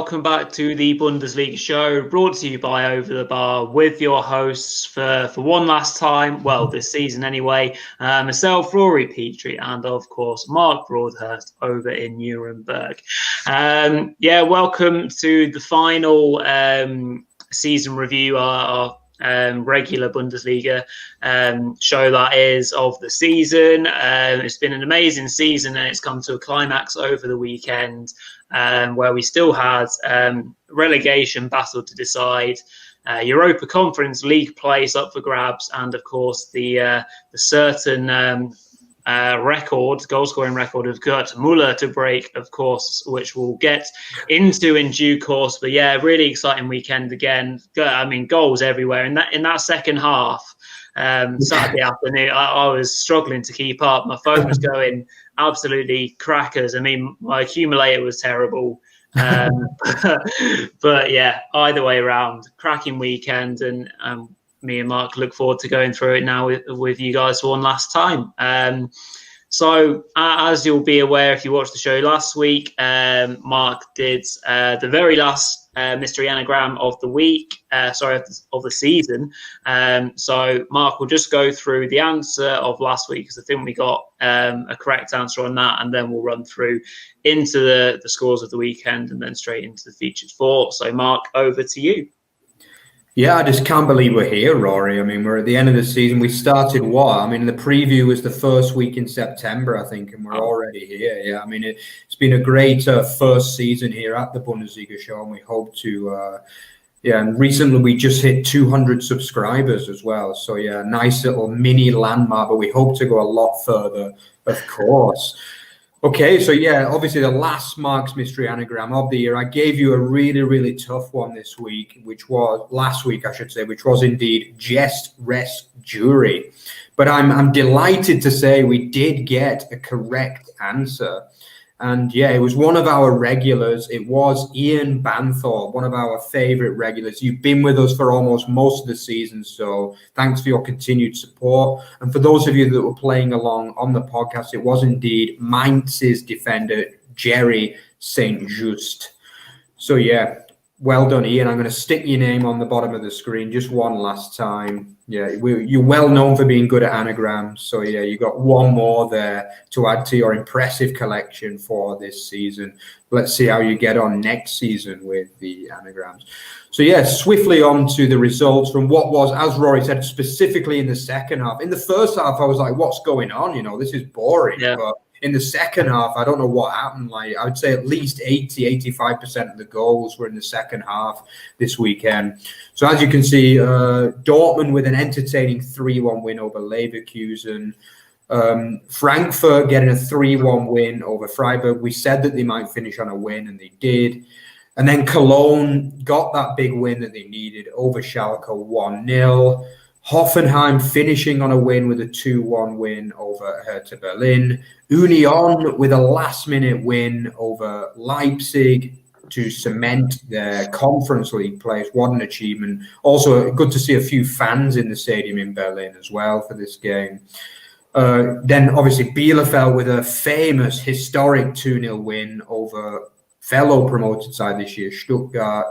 welcome back to the Bundesliga Show, brought to you by Over the Bar, with your hosts for one last time, well, this season anyway, myself, Rory Petre, and of course, Mark Broadhurst over in Nuremberg. Welcome to the final season review, our regular Bundesliga show that is of the season. It's been an amazing season, and it's come to a climax over the weekend, where we still had relegation battle to decide, Europa Conference League place up for grabs, and of course the certain goal scoring record of Gerd Müller to break, of course, which we'll get into in due course. But yeah, really exciting weekend again. I mean, goals everywhere in that second half. Saturday afternoon, I was struggling to keep up. My phone was going absolutely crackers. I mean, my accumulator was terrible. But yeah, either way around, cracking weekend, and me and Mark look forward to going through it now with you guys for one last time. So as you'll be aware, if you watched the show last week, Mark did the very last mystery anagram of the week, of the season. So Mark will just go through the answer of last week, because I think we got a correct answer on that, and then we'll run through into the scores of the weekend and then straight into the featured four. So Mark, over to you. Yeah, I just can't believe we're here, Rory. I mean, we're at the end of the season. We started the preview was the first week in September, I think, and we're already here. Yeah, I mean, it's been a great first season here at the Bundesliga Show, and we hope to, and recently we just hit 200 subscribers as well. So yeah, nice little mini landmark, but we hope to go a lot further, of course. Okay, so yeah, obviously the last Mark's Mystery Anagram of the year. I gave you a really, really tough one this week, which was indeed JEST, REST, Jury. But I'm delighted to say we did get a correct answer. And yeah, it was one of our regulars. It was Ian Banthorpe, one of our favorite regulars. You've been with us for almost most of the season, so thanks for your continued support. And for those of you that were playing along on the podcast, it was indeed Mainz's defender, Jerry St. Just. So yeah, well done, Ian. I'm going to stick your name on the bottom of the screen just one last time. Yeah, you're well known for being good at anagrams. So yeah, you got one more there to add to your impressive collection for this season. Let's see how you get on next season with the anagrams. So yeah, swiftly on to the results from what was, as Rory said, specifically in the second half. In the first half, I was like, what's going on? You know, this is boring. Yeah. But in the second half, I don't know what happened. Like, I would say at least 85% of the goals were in the second half this weekend. So as you can see, Dortmund with an entertaining 3-1 win over Leverkusen. Frankfurt getting a 3-1 win over Freiburg. We said that they might finish on a win, and they did. And then Cologne got that big win that they needed over Schalke, 1-0. Hoffenheim finishing on a win with a 2-1 win over Hertha Berlin. Union with a last-minute win over Leipzig to cement their Conference League place. What an achievement. Also, good to see a few fans in the stadium in Berlin as well for this game. Then, obviously, Bielefeld with a famous, historic 2-0 win over fellow promoted side this year, Stuttgart.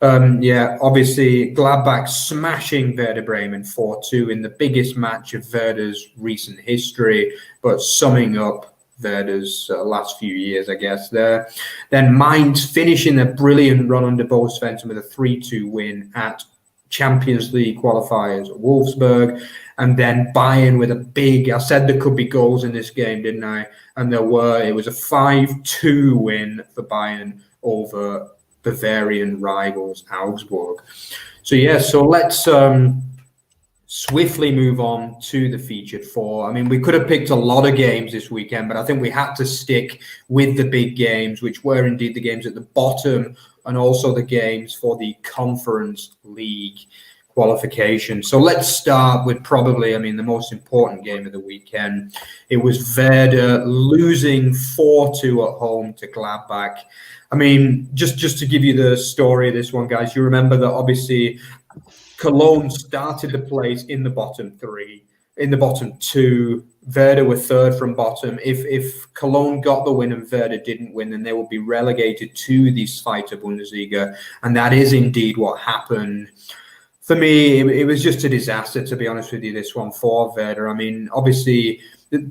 Obviously, Gladbach smashing Werder Bremen 4-2 in the biggest match of Werder's recent history, but summing up Werder's last few years, I guess, there. Then Mainz finishing a brilliant run under Bo Svensson with a 3-2 win at Champions League qualifiers Wolfsburg. And then Bayern with a big, I said there could be goals in this game, didn't I? And there were. It was a 5-2 win for Bayern over Bavarian rivals Augsburg. So yeah, so let's swiftly move on to the featured four. I mean, we could have picked a lot of games this weekend, but I think we had to stick with the big games, which were indeed the games at the bottom and also the games for the Conference League qualification. So let's start with probably, the most important game of the weekend. It was Werder losing 4-2 at home to Gladbach. Just to give you the story of this one, guys, you remember that obviously Cologne started the place in the bottom three. in the bottom two. Werder were third from bottom. If Cologne got the win and Werder didn't win, then they would be relegated to the Zweite Bundesliga, and that is indeed what happened. For me, it was just a disaster, to be honest with you, this one for Werder. I mean, obviously,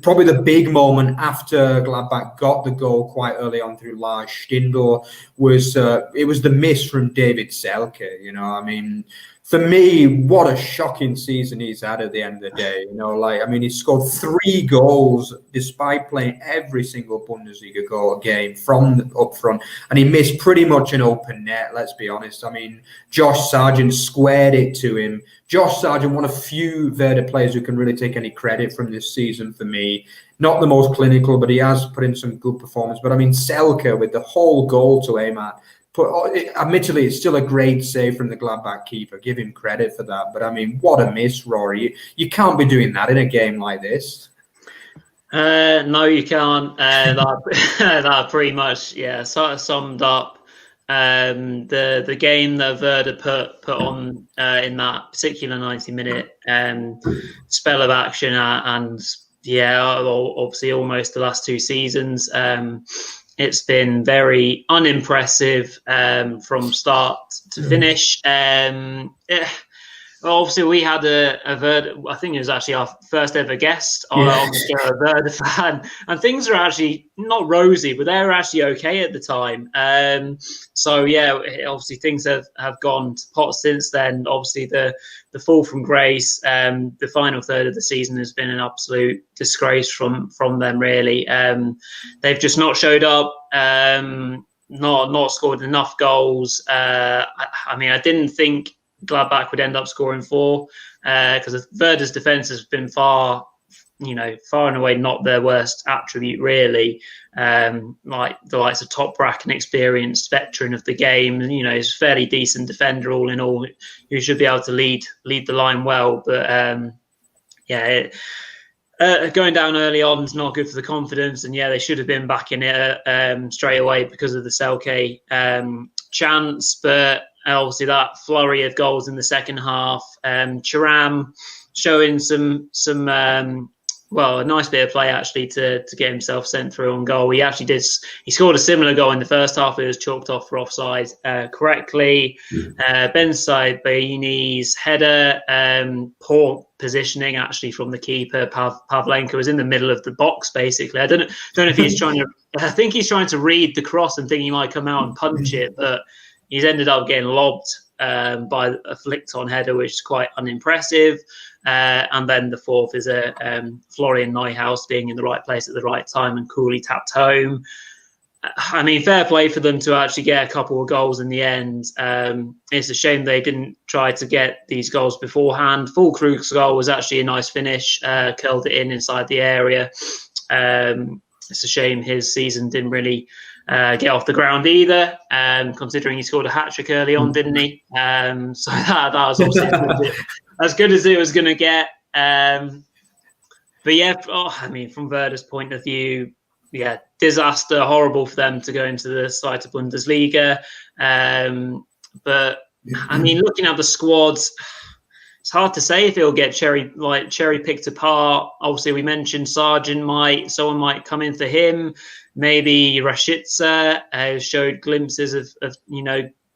probably the big moment after Gladbach got the goal quite early on through Lars Stindl was the miss from David Selke. You know, I mean, for me, what a shocking season he's had at the end of the day. You know, like, I mean, he scored 3 goals despite playing every single Bundesliga game from up front, and he missed pretty much an open net, let's be honest. I mean, Josh Sargent squared it to him. Josh Sargent, one of few Werder players who can really take any credit from this season for me. Not the most clinical, but he has put in some good performance. But I mean, Selke with the whole goal to aim at. Admittedly, it's still a great save from the Gladbach keeper. Give him credit for that. But I mean, what a miss, Rory. You can't be doing that in a game like this. No, you can't. That pretty much, sort of summed up the game that Werder put on in that particular 90-minute spell of action, and obviously almost the last 2 seasons. It's been very unimpressive from start to finish. Obviously, we had a Werder, I think it was actually our first ever guest on the show, a Werder fan, and things are actually not rosy, but they were actually okay at the time. Obviously things have gone to pot since then. Obviously, the fall from grace, the final third of the season has been an absolute disgrace from them, really. They've just not showed up, not scored enough goals. I mean, I didn't think Gladbach would end up scoring 4 because Werder's defence has been far and away not their worst attribute, really. Like the likes of Top Brack, an experienced veteran of the game, and he's a fairly decent defender all in all, who should be able to lead the line well. But going down early on is not good for the confidence, and they should have been back in it straight away because of the Selke chance. But obviously that flurry of goals in the second half, Thuram showing some a nice bit of play actually to get himself sent through on goal. He scored a similar goal in the first half. It was chalked off for offside correctly. Ben Said-Bayini's header, poor positioning actually from the keeper. Pavlenka was in the middle of the box basically. I don't know if he's trying to. I think he's trying to read the cross and think he might come out and punch it, but he's ended up getting lobbed by a flicked-on header, which is quite unimpressive. And then the fourth is a Florian Neuhaus being in the right place at the right time and coolly tapped home. I mean, fair play for them to actually get a couple of goals in the end. It's a shame they didn't try to get these goals beforehand. Füllkrug's goal was actually a nice finish, curled it inside the area. It's a shame his season didn't really get off the ground either, considering he scored a hat-trick early on, didn't he? So that was obviously as good as it was going to get. From Werder's point of view, disaster, horrible for them to go into the Zweite Bundesliga. But I mean, looking at the squads, it's hard to say if it'll get cherry picked apart. Obviously, we mentioned Sargent someone might come in for him. Maybe Rashica showed glimpses of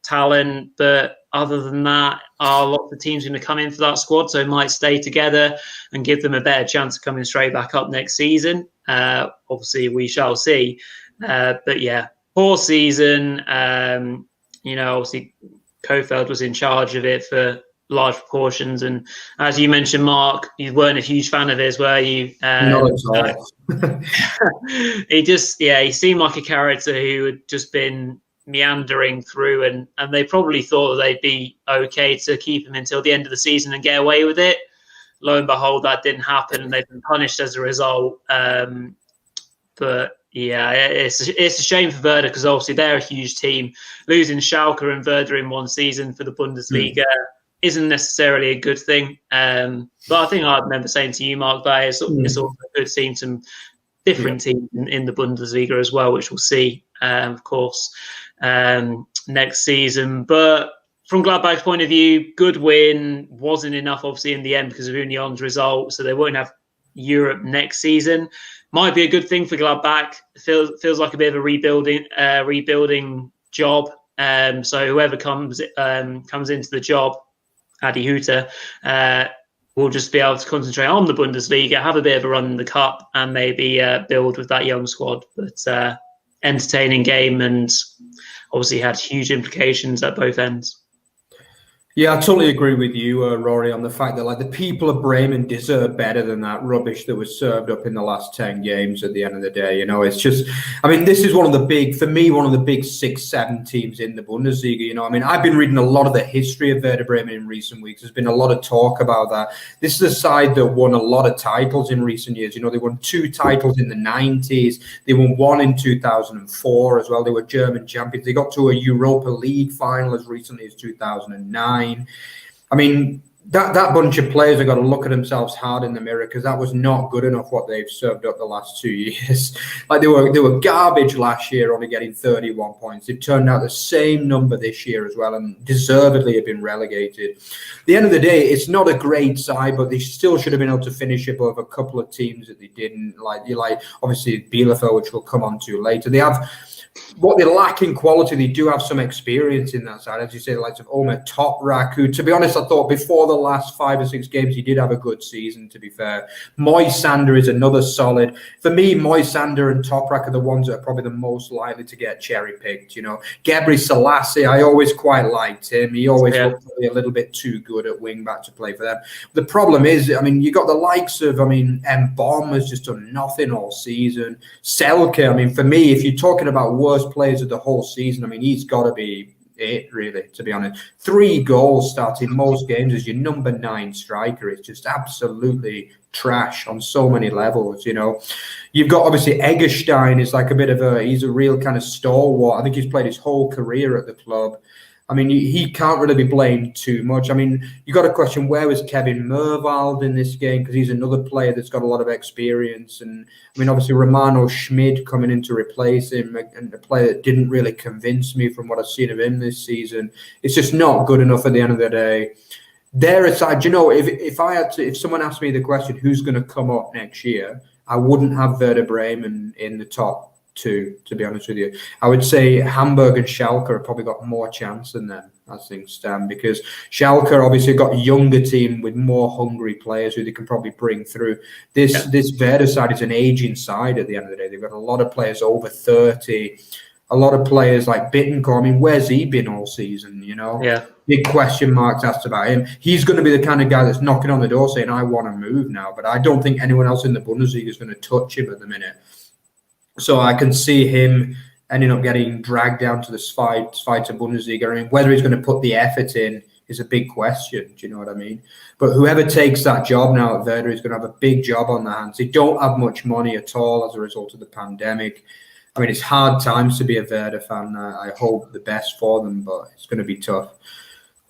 talent, but other than that, are lots of teams going to come in for that squad, so it might stay together and give them a better chance of coming straight back up next season. Obviously, we shall see. But poor season. Obviously, Kofeld was in charge of it for large proportions, and as you mentioned, Mark, you weren't a huge fan of his, were you? Not at all. He seemed like a character who had just been meandering through, and they probably thought that they'd be okay to keep him until the end of the season and get away with it. Lo and behold, that didn't happen, and they've been punished as a result. It's a shame for Werder because obviously they're a huge team. Losing Schalke and Werder in one season for the Bundesliga isn't necessarily a good thing. But I think I remember saying to you, Mark, that it's also good seeing some different teams in the Bundesliga as well, which we'll see, of course, next season. But from Gladbach's point of view, good win, wasn't enough obviously in the end because of Union's result, so they won't have Europe next season. Might be a good thing for Gladbach. Feels like a bit of a rebuilding job. So whoever comes into the job, Adi Hutter, will just be able to concentrate on the Bundesliga, have a bit of a run in the cup, and maybe build with that young squad. But entertaining game, and obviously had huge implications at both ends. Yeah, I totally agree with you, Rory, on the fact that like the people of Bremen deserve better than that rubbish that was served up in the last 10 games at the end of the day. You know, it's just, I mean, this is one of the big 6-7 teams in the Bundesliga. You know, I mean, I've been reading a lot of the history of Werder Bremen in recent weeks. There's been a lot of talk about that. This is a side that won a lot of titles in recent years. You know, they won 2 titles in the 90s. They won 1 in 2004 as well. They were German champions. They got to a Europa League final as recently as 2009. I mean, that bunch of players have got to look at themselves hard in the mirror, because that was not good enough what they've served up the last 2 years. Like they were garbage last year, only getting 31 points. They've turned out the same number this year as well, and deservedly have been relegated. At the end of the day, it's not a great side, but they still should have been able to finish above a couple of teams that they didn't. Like obviously Bielefeld, which we'll come on to later. They have what they lack in quality. They do have some experience in that side, as you say, the likes of Omer Toprak, who, to be honest, I thought before the last 5 or 6 games he did have a good season, to be fair. Moisander is another solid. For me, Moisander and Toprak are the ones that are probably the most likely to get cherry picked. You know, Gebri Selassie, I always quite liked him. He always looked a little bit too good at wing back to play for them. The problem is, I mean, you got the likes of, Mbom has just done nothing all season. Selke, I mean, for me, if you're talking about worst players of the whole season, I mean, he's got to be it, really, to be honest. 3 goals starting most games as your number 9 striker. It's just absolutely trash on so many levels, you know. You've got, obviously, Eggestein is like he's a real kind of stalwart. I think he's played his whole career at the club. I mean, he can't really be blamed too much. I mean, you got to question, where was Kevin Mervald in this game? Because he's another player that's got a lot of experience. And I mean, obviously, Romano Schmid coming in to replace him, and a player that didn't really convince me from what I've seen of him this season. It's just not good enough at the end of the day. They're aside, you know, if someone asked me the question, who's going to come up next year, I wouldn't have Werder Bremen in the top 2, to be honest with you. I would say Hamburg and Schalke have probably got more chance than them as things stand, because Schalke obviously got a younger team with more hungry players who they can probably bring through. This Werder side is an aging side at the end of the day. They've got a lot of players over 30, a lot of players like Bittencourt. I mean, where's he been all season, you know? Yeah. Big question marks asked about him. He's going to be the kind of guy that's knocking on the door saying, I want to move now, but I don't think anyone else in the Bundesliga is going to touch him at the minute. So I can see him ending up getting dragged down to the Zweite Bundesliga. I mean, whether he's going to put the effort in is a big question. Do you know what I mean? But whoever takes that job now at Werder is going to have a big job on their hands. They don't have much money at all as a result of the pandemic. I mean, it's hard times to be a Werder fan. I hope the best for them, but it's going to be tough.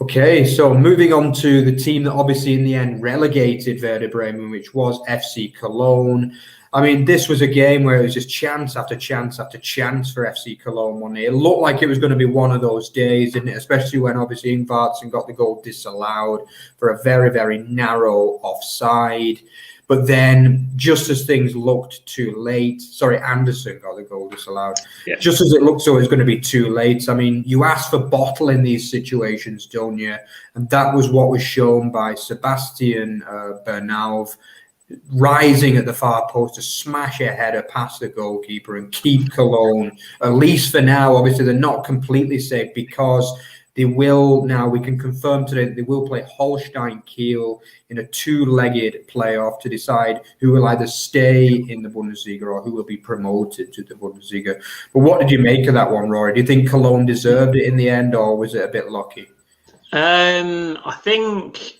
Okay, so moving on to the team that obviously in the end relegated Werder Bremen, which was FC Cologne. I mean, this was a game where it was just chance after chance after chance for FC Cologne one day. It looked like it was going to be one of those days, didn't it? Especially when obviously Ingvartsen got the goal disallowed for a very, very narrow offside. But then, just as things looked too late, Anderson got the goal disallowed. Yeah. Just as it looked so it was going to be too late. I mean, you ask for bottle in these situations, don't you? And that was what was shown by Sebastian Bernauv, rising at the far post to smash a header past the goalkeeper and keep Cologne, at least for now. Obviously, they're not completely safe, because they will now, we can confirm today that they will play Holstein Kiel in a 2-legged playoff to decide who will either stay in the Bundesliga or who will be promoted to the Bundesliga. But what did you make of that one, Rory? Do you think Cologne deserved it in the end, or was it a bit lucky? I think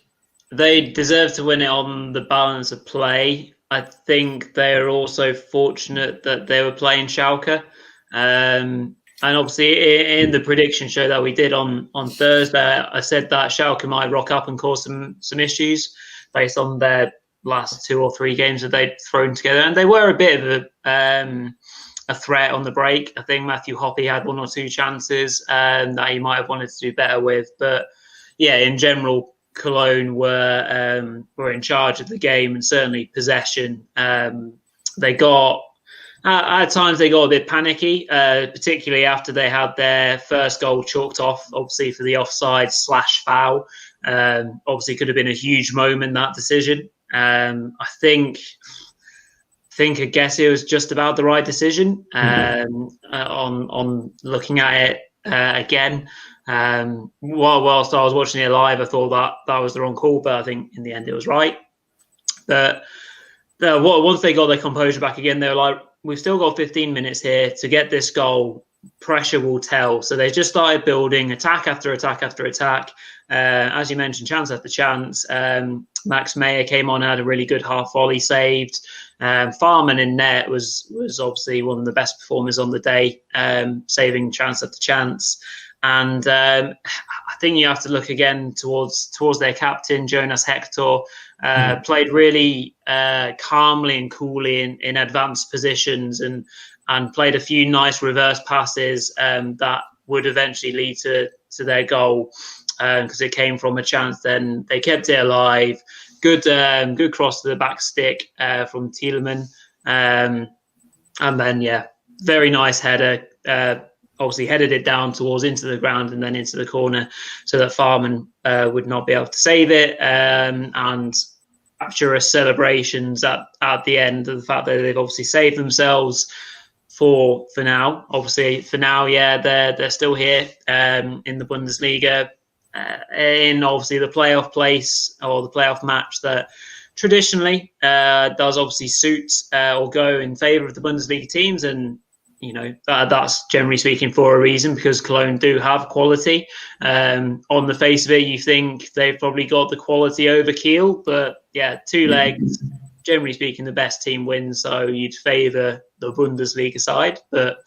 they deserve to win it on the balance of play. I think they're also fortunate that they were playing Schalke. And obviously in the prediction show that we did on Thursday, I said that Schalke might rock up and cause some issues based on their last 2 or 3 games that they'd thrown together. And they were a bit of a threat on the break. I think Matthew Hoppe had 1 or 2 chances that he might have wanted to do better with. But yeah, in general, Cologne were in charge of the game, and certainly possession. They got at times they got a bit panicky, particularly after they had their first goal chalked off, obviously for the offside / foul. Obviously, could have been a huge moment, that decision. I guess it was just about the right decision on looking at it again. Whilst I was watching it live, I thought that was the wrong call, but I think in the end it was right. But once they got their composure back again, they were like, we've still got 15 minutes here to get this goal. Pressure will tell. So they just started building attack after attack after attack. As you mentioned, chance after chance. Max Meyer came on and had a really good half volley saved. Farman in net was obviously one of the best performers on the day, saving chance after chance. And I think you have to look again towards their captain, Jonas Hector. Played really calmly and coolly in advanced positions and played a few nice reverse passes that would eventually lead to their goal because it came from a chance. Then they kept it alive. Good cross to the back stick from Thielemann. And then, very nice header. Obviously headed it down into the ground and then into the corner so that Farman would not be able to save it. And rapturous celebrations at the end of the fact that they've obviously saved themselves for now. Obviously, for now, they're still here in the Bundesliga, in obviously the playoff place or the playoff match that traditionally does obviously suit or go in favour of the Bundesliga teams. And that's generally speaking for a reason, because Cologne do have quality. On the face of it, you think they've probably got the quality over Kiel, but 2 legs, generally speaking, the best team wins. So you'd favour the Bundesliga side, but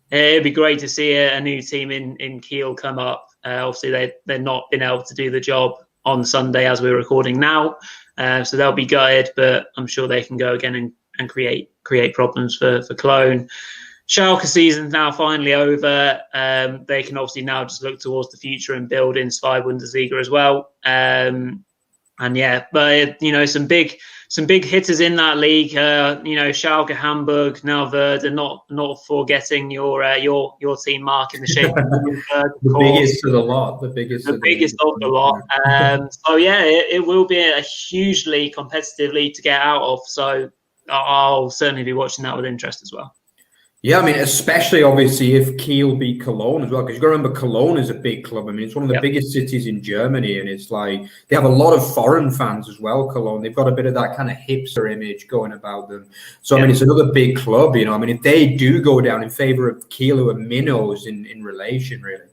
it'd be great to see a new team in Kiel come up. Obviously, they've not been able to do the job on Sunday as we're recording now, so they'll be gutted. But I'm sure they can go again and create problems for Cologne. Schalke season's now finally over. They can obviously now just look towards the future and build in Zwei Bundesliga as well. But some big hitters in that league. Schalke, Hamburg, now Werder. Not forgetting your team, Mark, in the shape of the biggest of the lot. The biggest of the lot. It will be a hugely competitive league to get out of. So I'll certainly be watching that with interest as well. Yeah, I mean, especially obviously if Kiel beat Cologne as well, because you've got to remember Cologne is a big club. I mean, it's one of the biggest cities in Germany, and it's like they have a lot of foreign fans as well, Cologne. They've got a bit of that kind of hipster image going about them. So, I mean, it's another big club, I mean, if they do go down in favour of Kiel, who are minnows in relation, really.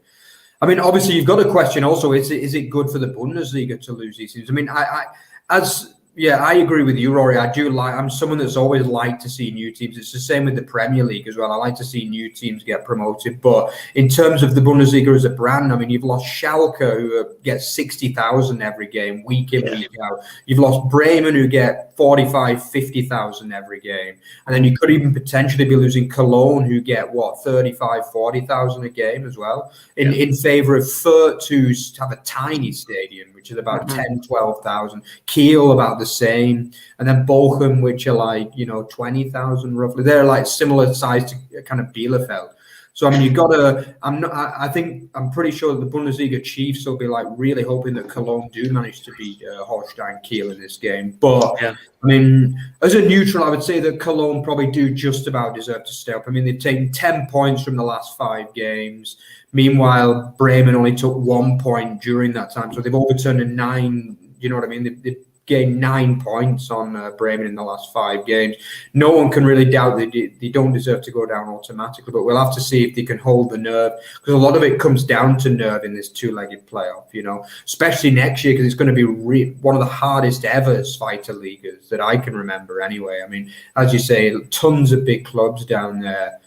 I mean, obviously, you've got to question also, is it good for the Bundesliga to lose these teams? I mean, I agree with you, Rory. I'm someone that's always liked to see new teams. It's the same with the Premier League as well. I like to see new teams get promoted. But in terms of the Bundesliga as a brand, I mean, you've lost Schalke, who gets 60,000 every game, week in, week out. You've lost Bremen, who get 45, 50,000 every game. And then you could even potentially be losing Cologne, who get, 35, 40,000 a game as well, in favour of Fürth, who have a tiny stadium, which is about 10, 12,000. Kiel, about the same. And then Bochum, which are like, 20,000 roughly. They're like similar size to kind of Bielefeld. So, I mean, I'm pretty sure the Bundesliga chiefs will be like really hoping that Cologne do manage to beat Holstein Kiel in this game. But, I mean, as a neutral, I would say that Cologne probably do just about deserve to stay up. I mean, they've taken 10 points from the last 5 games. Meanwhile, Bremen only took 1 point during that time. So they've overturned a 9, you know what I mean? They've gained 9 points on Bremen in the last 5 games. No one can really doubt that they don't deserve to go down automatically, but we'll have to see if they can hold the nerve, because a lot of it comes down to nerve in this 2-legged playoff, especially next year, because it's going to be one of the hardest ever Zweite Ligas that I can remember anyway. I mean, as you say, tons of big clubs down there.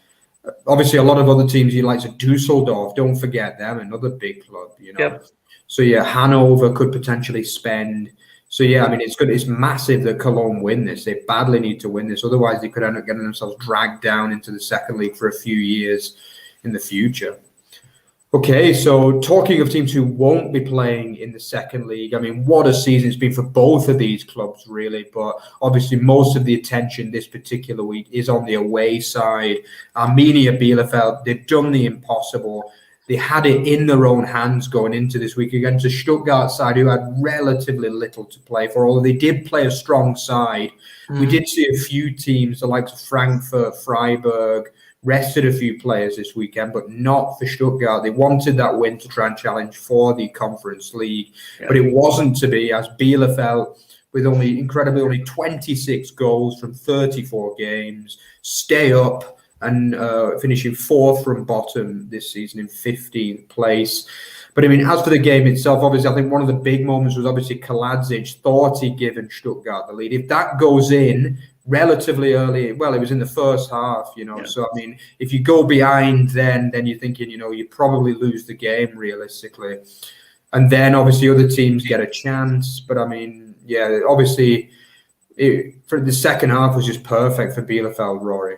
Obviously, a lot of other teams, like Dusseldorf, don't forget them, another big club, So, Hanover could potentially spend So yeah, I mean, it's good. It's massive that Cologne win this. They badly need to win this. Otherwise, they could end up getting themselves dragged down into the second league for a few years in the future. Okay, so talking of teams who won't be playing in the second league, I mean, what a season it's been for both of these clubs, really. But obviously, most of the attention this particular week is on the away side. Arminia Bielefeld, they've done the impossible. They had it in their own hands going into this week against a Stuttgart side who had relatively little to play for, although they did play a strong side. We did see a few teams, the likes of Frankfurt, Freiburg, rested a few players this weekend, but not for Stuttgart. They wanted that win to try and challenge for the Conference League, but it wasn't to be, as Bielefeld, with only 26 goals from 34 games, stay up and finishing fourth from bottom this season in 15th place. But I mean, as for the game itself, obviously, I think one of the big moments was obviously Kaladzic thought he'd given Stuttgart the lead. If that goes in relatively early, well, it was in the first half, So, I mean, if you go behind, then you're thinking, you probably lose the game realistically. And then obviously other teams get a chance. But I mean, yeah, obviously, for the second half was just perfect for Bielefeld, Rory.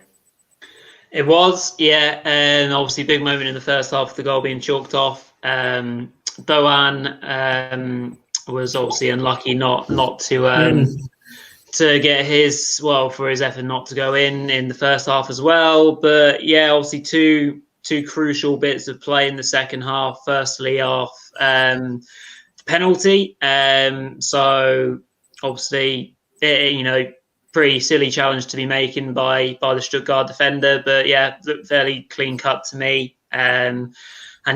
It was, yeah, and obviously big moment in the first half with the goal being chalked off. Doan was obviously unlucky not to get his, for his effort not to go in the first half as well. But yeah, obviously two crucial bits of play in the second half. Firstly, off the penalty. So obviously, pretty silly challenge to be making by the Stuttgart defender, but yeah, fairly clean cut to me. And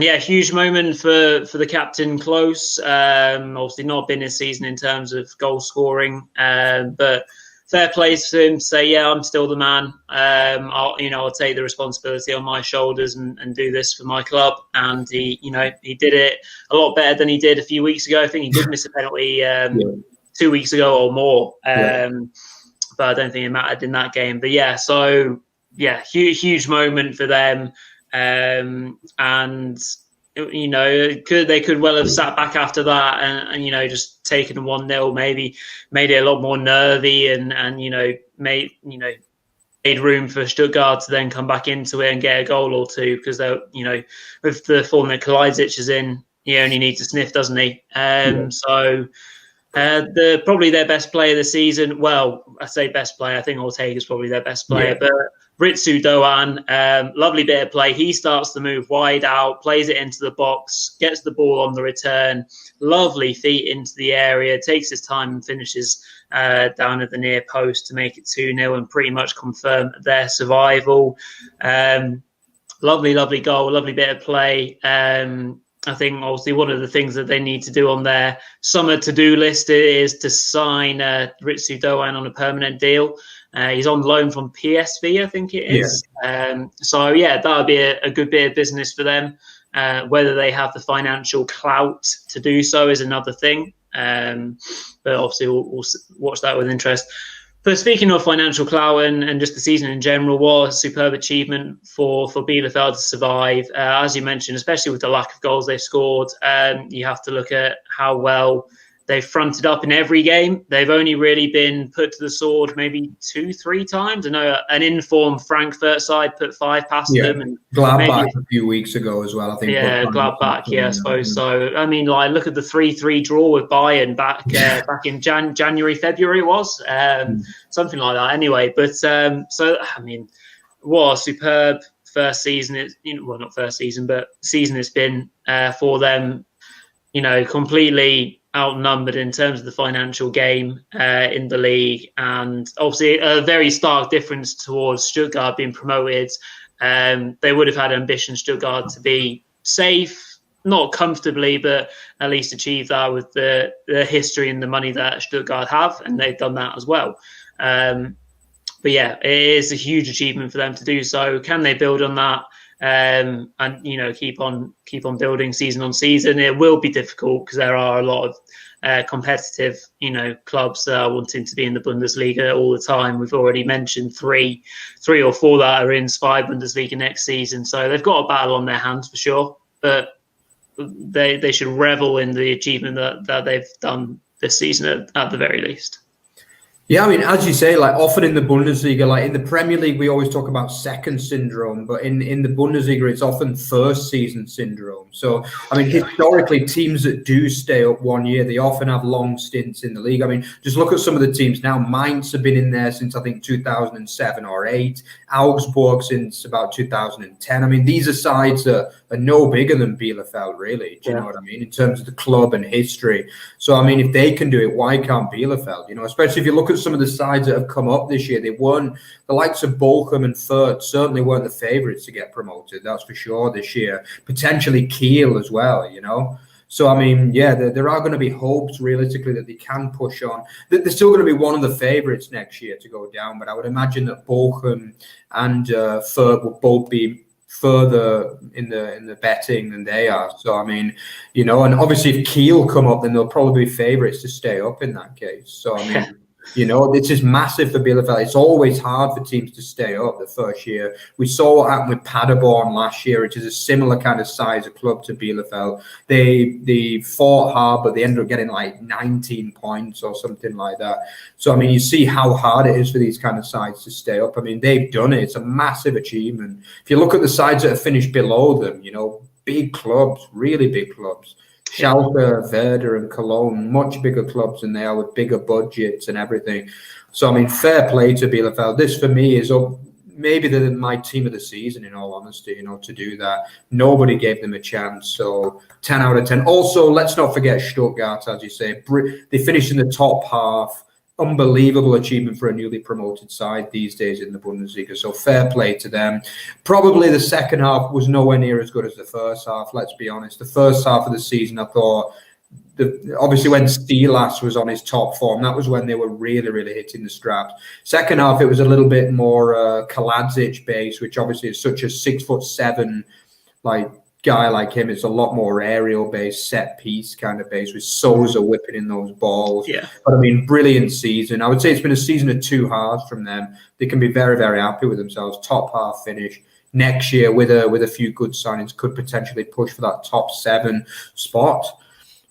yeah, huge moment for the captain, Klose. Obviously not been his season in terms of goal scoring, but fair play to him to say, yeah, I'm still the man. I'll take the responsibility on my shoulders and do this for my club. And he did it a lot better than he did a few weeks ago. I think he did miss a penalty 2 weeks ago or more. But I don't think it mattered in that game. But yeah, so yeah, huge moment for them. And they could well have sat back after that and just taken 1-0, maybe made it a lot more nervy and made room for Stuttgart to then come back into it and get a goal or two, because with the form that Kaladzic is in, he only needs a sniff, doesn't he? So probably their best player this season. Well, I say best player. I think Ortega's probably their best player. But Ritsu Doan, lovely bit of play. He starts to move wide out, plays it into the box, gets the ball on the return. Lovely feet into the area, takes his time and finishes down at the near post to make it 2-0 and pretty much confirm their survival. Lovely goal, lovely bit of play. I think obviously one of the things that they need to do on their summer to-do list is to sign Ritsu Doan on a permanent deal. He's on loan from PSV, I think it is. So yeah, that would be a good bit of business for them. Whether they have the financial clout to do so is another thing. But obviously we'll watch that with interest. But speaking of financial clout and just the season in general, what a superb achievement for Bielefeld to survive. As you mentioned, especially with the lack of goals they've scored, you have to look at how well they've fronted up in every game. They've only really been put to the sword maybe 2-3 times. I know an informed Frankfurt side put 5 past them. And Gladbach a few weeks ago as well, I think. Yeah, Gladbach, I suppose so. I mean, look at the 3-3 draw with Bayern back in January, February it was. Something like that anyway. But, I mean, what a superb first season. Not first season, but season it's been for them, completely outnumbered in terms of the financial game in the league, and obviously a very stark difference towards Stuttgart being promoted. They would have had ambition, Stuttgart, to be safe, not comfortably, but at least achieve that with the history and the money that Stuttgart have, and they've done that as well. But yeah, it is a huge achievement for them to do so. Can they build on that? And keep on building season on season? It will be difficult because there are a lot of competitive clubs that are wanting to be in the Bundesliga all the time. We've already mentioned three or four that are in Spy Bundesliga next season, so they've got a battle on their hands for sure. But they should revel in the achievement that they've done this season at the very least. Yeah, I mean, as you say, like often in the Bundesliga, like in the Premier League, we always talk about second syndrome, but in the Bundesliga, it's often first season syndrome. So, I mean, historically, teams that do stay up 1 year, they often have long stints in the league. I mean, just look at some of the teams now. Mainz have been in there since, I think, 2007 or 8. Augsburg since about 2010. I mean, these are sides that are no bigger than Bielefeld, really. Do you know what I mean? In terms of the club and history. So, I mean, if they can do it, why can't Bielefeld? You know, especially if you look at some of the sides that have come up this year, they weren't, the likes of Bochum and Fürth certainly weren't the favourites to get promoted, that's for sure this year. Potentially Kiel as well, you know. So, I mean, yeah, there are going to be hopes realistically that they can push on. They're still going to be one of the favourites next year to go down, but I would imagine that Bochum and Fürth will both be further in the betting than they are. So, I mean, you know, and obviously if Kiel come up, then they'll probably be favourites to stay up in that case. So, I mean, you know, it's just massive for Bielefeld. It's always hard for teams to stay up the first year. We saw what happened with Paderborn last year, which is a similar kind of size of club to Bielefeld. They fought hard, but they ended up getting like 19 points or something like that. So, I mean, you see how hard it is for these kind of sides to stay up. I mean, they've done it. It's a massive achievement. If you look at the sides that have finished below them, you know, big clubs, really big clubs. Schalke, Werder and Köln, much bigger clubs than they are with bigger budgets and everything. So, I mean, fair play to Bielefeld. This, for me, is maybe my team of the season, in all honesty, you know, to do that. Nobody gave them a chance. So, 10 out of 10. Also, let's not forget Stuttgart, as you say. They finished in the top half. Unbelievable achievement for a newly promoted side these days in the Bundesliga. So fair play to them. Probably the second half was nowhere near as good as the first half, let's be honest. The first half of the season, I thought, obviously when Stilas was on his top form, that was when they were really, really hitting the straps. Second half, it was a little bit more Kaladzic based, which obviously is such a 6'7" guy like him. It's a lot more aerial based, set piece kind of base with Sousa whipping in those balls. Yeah. But I mean, brilliant season. I would say it's been a season of 2 halves from them. They can be very, very happy with themselves. Top half finish next year with a few good signings could potentially push for that top 7 spot.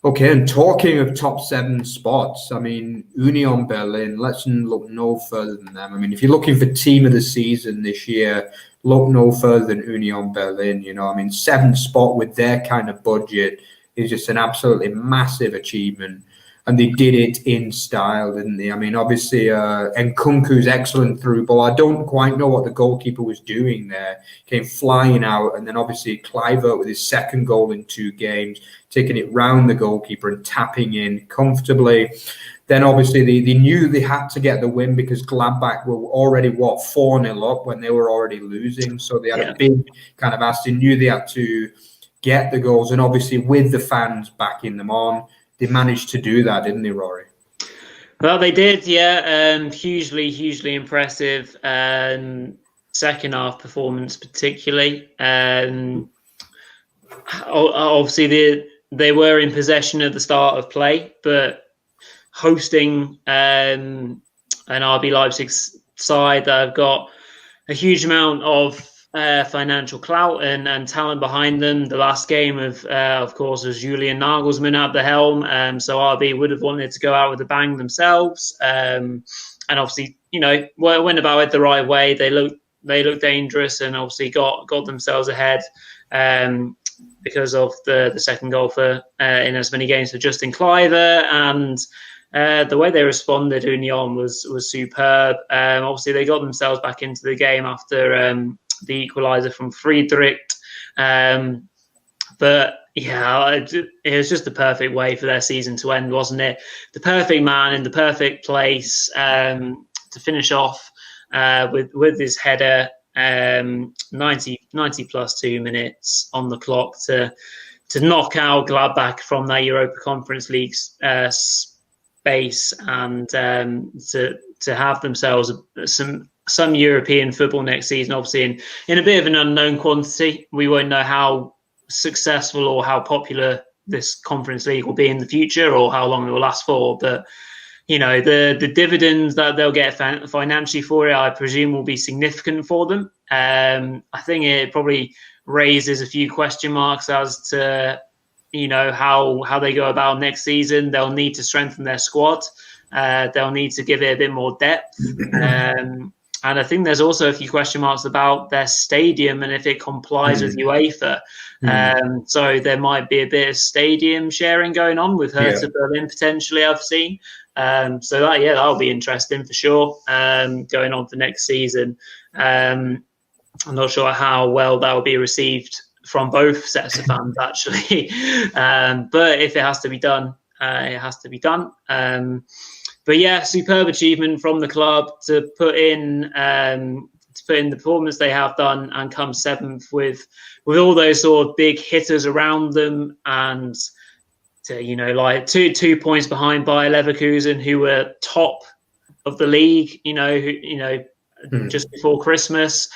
Okay, and talking of top 7 spots, I mean, Union Berlin, let's look no further than them. I mean, if you're looking for team of the season this year, look no further than Union Berlin. You know, I mean, 7th spot with their kind of budget is just an absolutely massive achievement. And they did it in style, didn't they? I mean, obviously, Nkunku's excellent through ball. I don't quite know what the goalkeeper was doing there. Came flying out. And then obviously Kluivert with his 2nd goal in 2 games, taking it round the goalkeeper and tapping in comfortably. Then obviously they knew they had to get the win because Gladbach were already, 4-0 up when they were already losing. So they had a big kind of ask. They knew they had to get the goals. And obviously with the fans backing them on, they managed to do that, didn't they, Rory? Well, they did, yeah. Hugely impressive. Second half performance particularly. Obviously they were in possession at the start of play, but hosting an RB Leipzig side that have got a huge amount of financial clout and talent behind them. The last game of course, was Julian Nagelsmann at the helm, so RB would have wanted to go out with a bang themselves. And obviously, you know, went about it the right way. They looked dangerous and obviously got themselves ahead because of the 2nd goal for in as many games for Justin Kluivert. And the way they responded, Union was superb. Obviously, they got themselves back into the game after the equaliser from Friedrich. But yeah, it was just the perfect way for their season to end, wasn't it? The perfect man in the perfect place to finish off with his header. 90 plus 2 minutes on the clock to knock out Gladbach from that Europa Conference League space and to have themselves some European football next season. Obviously, in a bit of an unknown quantity, we won't know how successful or how popular this Conference League will be in the future or how long it will last for. But you know, the dividends that they'll get financially for it, I presume, will be significant for them. I think it probably raises a few question marks as to how they go about next season. They'll need to strengthen their squad. They'll need to give it a bit more depth. And I think there's also a few question marks about their stadium and if it complies with UEFA. So there might be a bit of stadium sharing going on with Hertha Berlin potentially, I've seen. So that'll be interesting for sure, going on for next season. I'm not sure how well that will be received from both sets of fans, actually. But if it has to be done, it has to be done. But yeah, superb achievement from the club to put in the performance they have done and come seventh with all those sort of big hitters around them, and like two points behind Bayer Leverkusen, who were top of the league, just before Christmas.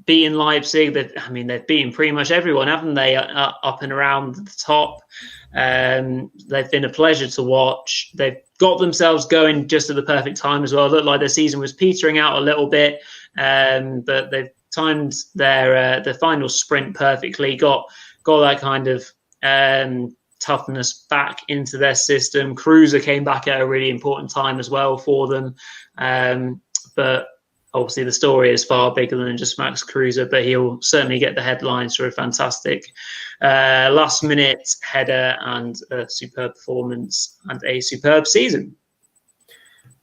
Beating Leipzig, they've beaten pretty much everyone, haven't they? Up and around the top. They've been a pleasure to watch. They've got themselves going just at the perfect time as well. It looked like their season was petering out a little bit, but they've timed their final sprint perfectly. Got that kind of toughness back into their system. Kruse came back at a really important time as well for them, but obviously the story is far bigger than just Max Kruse, but he'll certainly get the headlines for a fantastic last-minute header and a superb performance and a superb season.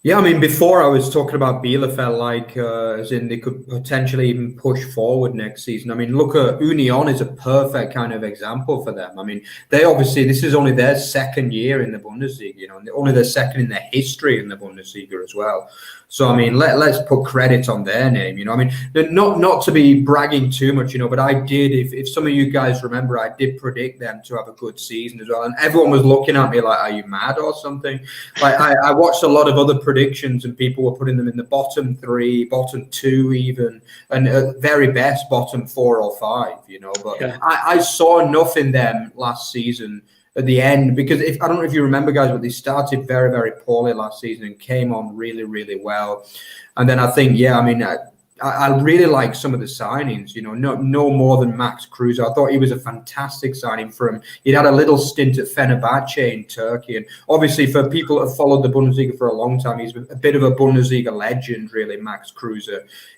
Yeah, before I was talking about Bielefeld, as in they could potentially even push forward next season. Look at Union is a perfect kind of example for them. They obviously, this is only their second year in the Bundesliga, only their second in their history in the Bundesliga as well. So, let's put credit on their name, not to be bragging too much, but I did, if some of you guys remember, I did predict them to have a good season as well. And everyone was looking at me like, are you mad or something? I watched a lot of other predictions and people were putting them in the bottom 3, bottom 2 even, and at very best, bottom 4 or 5, But yeah. I saw enough in them last season at the end, because I don't know if you remember, guys, but they started very, very poorly last season and came on really, really well. And then I think, I really like some of the signings, no more than Max Kruse. I thought he was a fantastic signing for him. He'd had a little stint at Fenerbahce in Turkey. And obviously for people that have followed the Bundesliga for a long time, he's a bit of a Bundesliga legend, really, Max Kruse.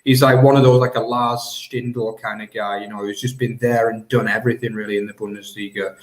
He's like one of those, like a Lars Stindl kind of guy, who's just been there and done everything really in the Bundesliga.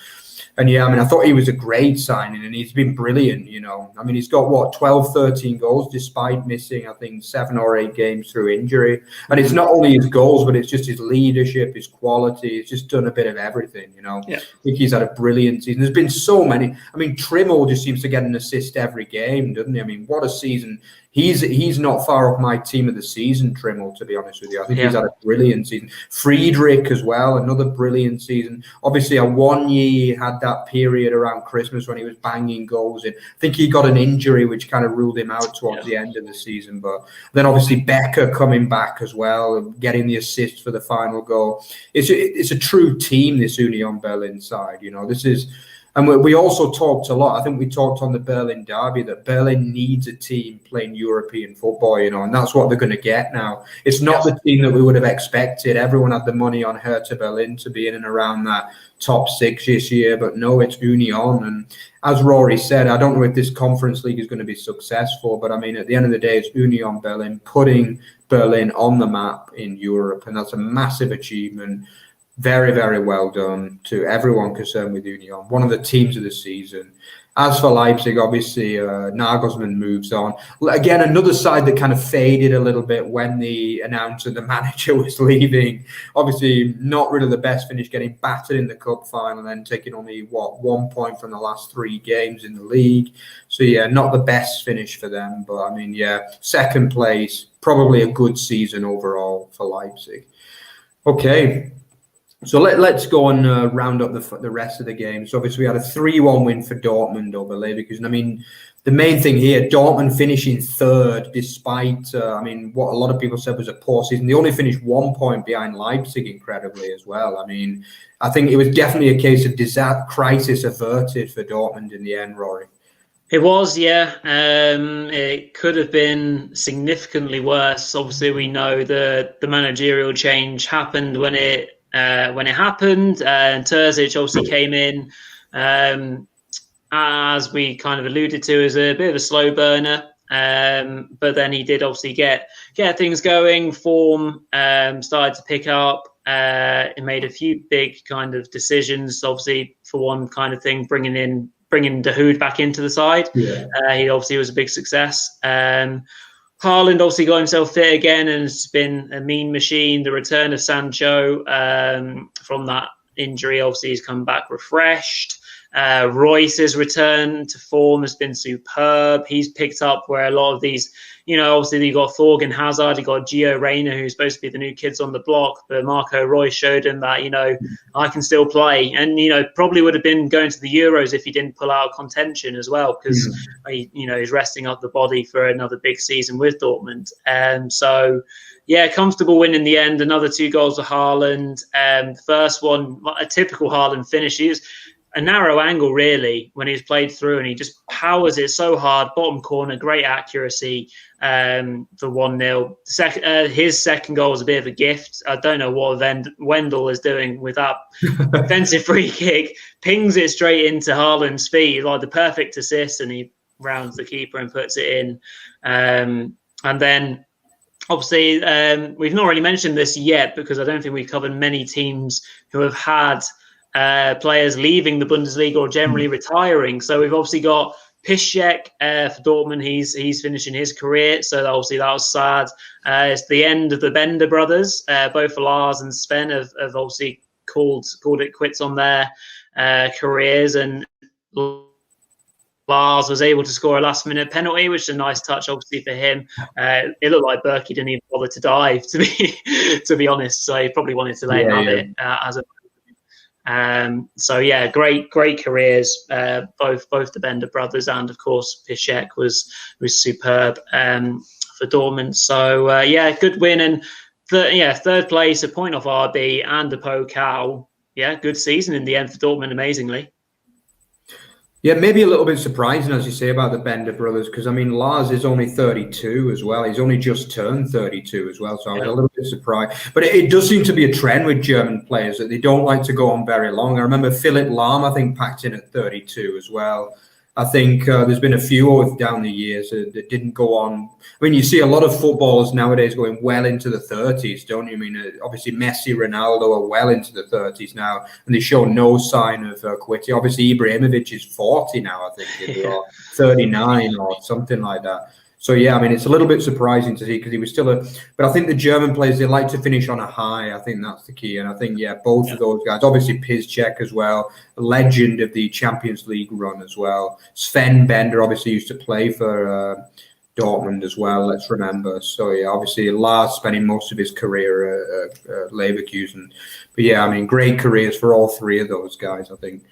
And I thought he was a great signing and he's been brilliant, he's got 12, 13 goals despite missing, I think, 7 or 8 games through injury. And it's not only his goals, but it's just his leadership, his quality. He's just done a bit of everything, Yeah. I think he's had a brilliant season. There's been so many. Trimmel just seems to get an assist every game, doesn't he? What a season. He's not far off my team of the season, Trimmel, to be honest with you. I think he's had a brilliant season. Friedrich as well, another brilliant season. Obviously, a 1 year had that period around Christmas when he was banging goals in. I think he got an injury which kind of ruled him out towards the end of the season. But then obviously Becker coming back as well, getting the assist for the final goal. It's a true team, this Union Berlin side. This is. And we also talked a lot, I think we talked on the Berlin derby, that Berlin needs a team playing European football, and that's what they're going to get now. It's not the team that we would have expected. Everyone had the money on Hertha Berlin to be in and around that top 6 this year, but no, it's Union. And as Rory said, I don't know if this Conference League is going to be successful, but at the end of the day, it's Union Berlin putting Berlin on the map in Europe, and that's a massive achievement. Very, very well done to everyone concerned with Union. One of the teams of the season. As for Leipzig, obviously, Nagelsmann moves on. Again, another side that kind of faded a little bit when the announcer, the manager, was leaving. Obviously, not really the best finish, getting battered in the cup final and then taking only, 1 point from the last 3 games in the league. So, not the best finish for them. But, second place, probably a good season overall for Leipzig. Okay. So let's go and round up the rest of the games. So obviously we had a 3-1 win for Dortmund over Leverkusen. The main thing here, Dortmund finishing third despite, what a lot of people said was a poor season. They only finished 1 point behind Leipzig, incredibly, as well. I think it was definitely a case of crisis averted for Dortmund in the end, Rory. It was, yeah. It could have been significantly worse. Obviously, we know the managerial change happened when it when it happened. And Terzic obviously came in, as we kind of alluded to, as a bit of a slow burner. But then he did obviously get things going. Form started to pick up. He made a few big kind of decisions. Obviously, for one kind of thing, bringing Dahoud back into the side. Yeah. He obviously was a big success. Haaland obviously got himself fit again and has been a mean machine. The return of Sancho from that injury, obviously, he's come back refreshed. Royce's return to form has been superb. He's picked up where a lot of these, obviously you got Thorgan Hazard, you got Gio Reyna, who's supposed to be the new kids on the block, but Marco Royce showed him that, I can still play. And, probably would have been going to the Euros if he didn't pull out contention as well, because, he's resting up the body for another big season with Dortmund. So, yeah, comfortable win in the end. Another 2 goals for Haaland. The first one, a typical Haaland finish. He was a narrow angle, really, when he's played through, and he just powers it so hard. Bottom corner, great accuracy for 1-0. His second goal was a bit of a gift. I don't know what Wendell is doing with that defensive free kick. Pings it straight into Haaland's feet, like the perfect assist, and he rounds the keeper and puts it in. And then, obviously, we've not really mentioned this yet because I don't think we've covered many teams who have had players leaving the Bundesliga or generally retiring. So we've obviously got Piszczek for Dortmund. He's finishing his career, so obviously that was sad. It's the end of the Bender brothers. Both Lars and Sven have obviously called it quits on their careers, and Lars was able to score a last-minute penalty, which is a nice touch, obviously, for him. It looked like Berkey didn't even bother to dive, to be honest. So he probably wanted to let him have it as a. So yeah, great careers, both the Bender brothers, and of course Piszczek was superb for Dortmund. So yeah, good win, and third place, a point off RB and the Pokal. Yeah, good season in the end for Dortmund, amazingly. Yeah, maybe a little bit surprising, as you say, about the Bender brothers, because, I mean, Lars is only 32 as well. He's only just turned 32 as well, so I was a little bit surprised. But it does seem to be a trend with German players that they don't like to go on very long. I remember Philipp Lahm, I think, packed in at 32 as well. I think there's been a few down the years that didn't go on. I mean, you see a lot of footballers nowadays going well into the 30s, don't you? I mean, obviously Messi, Ronaldo are well into the 30s now, and they show no sign of quitting. Obviously, Ibrahimovic is 40 now, I think, or 39 or something like that. So, yeah, I mean, it's a little bit surprising to see because he was still but I think the German players, they like to finish on a high. I think that's the key. And I think, both of those guys, obviously Piszczek as well, a legend of the Champions League run as well. Sven Bender obviously used to play for Dortmund as well, let's remember. So, yeah, obviously Lars spending most of his career at Leverkusen. But, yeah, I mean, great careers for all three of those guys, I think.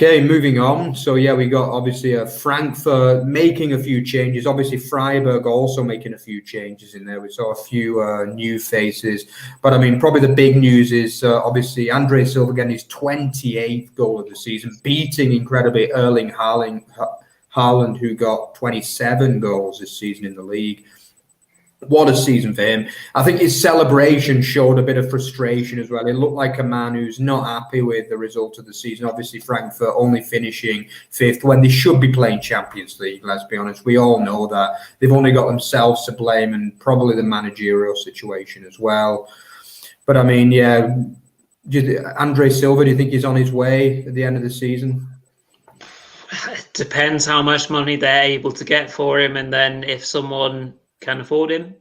Okay, moving on. So, yeah, we got obviously Frankfurt making a few changes. Obviously, Freiburg also making a few changes in there. We saw a few new faces. But, I mean, probably the big news is obviously Andre Silva getting his 28th goal of the season, beating incredibly Erling Haaland, who got 27 goals this season in the league. What a season for him. I think his celebration showed a bit of frustration as well. It looked like a man who's not happy with the result of the season. Obviously, Frankfurt only finishing 5th when they should be playing Champions League, let's be honest. We all know that. They've only got themselves to blame and probably the managerial situation as well. But, I mean, yeah, Andre Silva, do you think he's on his way at the end of the season? It depends how much money they're able to get for him, and then if someone can afford him.